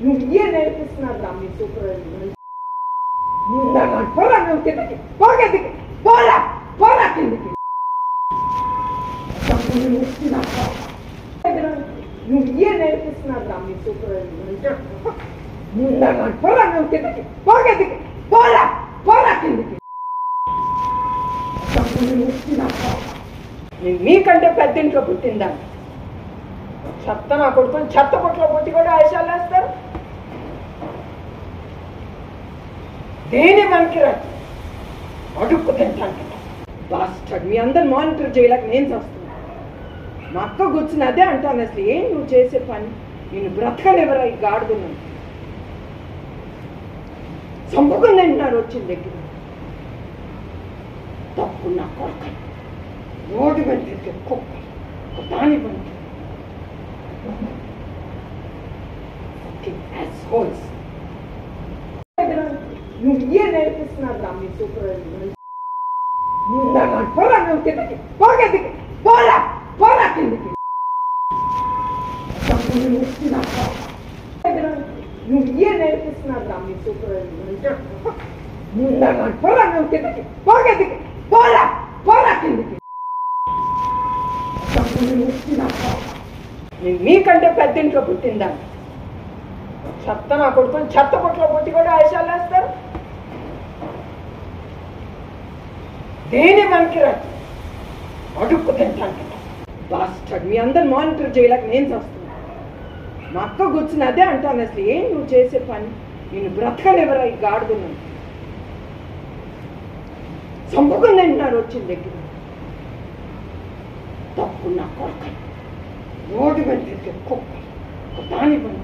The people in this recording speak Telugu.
నువ్వు నేర్పిస్తున్నావు రా మీ సూపర్వైజర్. పోరా నువ్వు కిందకి, పోగదికి, పోరా పోరా కిందకి. నువ్వు నేర్పిస్తున్నావు రా మీ సూపర్వైజర్. పోరా నువ్వు కిందకి, పోగదికి, పోరా పోరా కిందకి. మీకంటే పెద్ద ఇంట్లో పుట్టిందా? చెత్త నా కొడుకుని చెత్త పొట్లో పుట్టి కూడా ఆయుషాలు వేస్తారు. దేని పనికిరాదు, అడుక్కు తింటాను. బాస్టర్డ్, మీ అందరు మానిటర్ చేయలేక నేను చేస్తున్నా. మా అక్క కూర్చుని అదే అంటాను, అసలు ఏం నువ్వు చేసే పని? నేను బ్రతకనివ్వరా ఈ గాడుగున్నాను. చంపుకుని అంటున్నారు వచ్చిన దగ్గర. తప్పు నా కొడుకు, రోడ్డు మీద తిరిగే కుక్క, దాని పని. నువ్వు నేర్పిస్తున్నావు రా మీ సూపర్వైజర్. పోరా నువ్వు కిందకి, పోగదికి, పోరా పోరా కిందకి. నువ్వు నేర్పిస్తున్నావు రా మీ సూపర్వైజర్. పోరా నువ్వు కిందకి, పోగదికి, పోరా పోరా కిందకి. మీకంటే పెద్ద ఇంట్లో పుట్టిందా? చెత్త నా కొడుకుని చెత్త పొట్లో పుట్టి కూడా ఆయుషాలు వేస్తారు. దేని పనికిరాదు, అడుక్కు తింటాను. బాస్టర్డ్, మీ అందరు మానిటర్ చేయలేక నేను చేస్తున్నా. మా అక్క కూర్చుని అదే అంటాను, అసలు ఏం నువ్వు చేసే పని? నేను బ్రతకనివ్వరా ఈ గాడుగున్నాను. చంపుకుని అంటున్నారు వచ్చిన దగ్గర. తప్పు నా కొడుకు, రోడ్డు మీద తిరిగే కుక్క, దాని పని.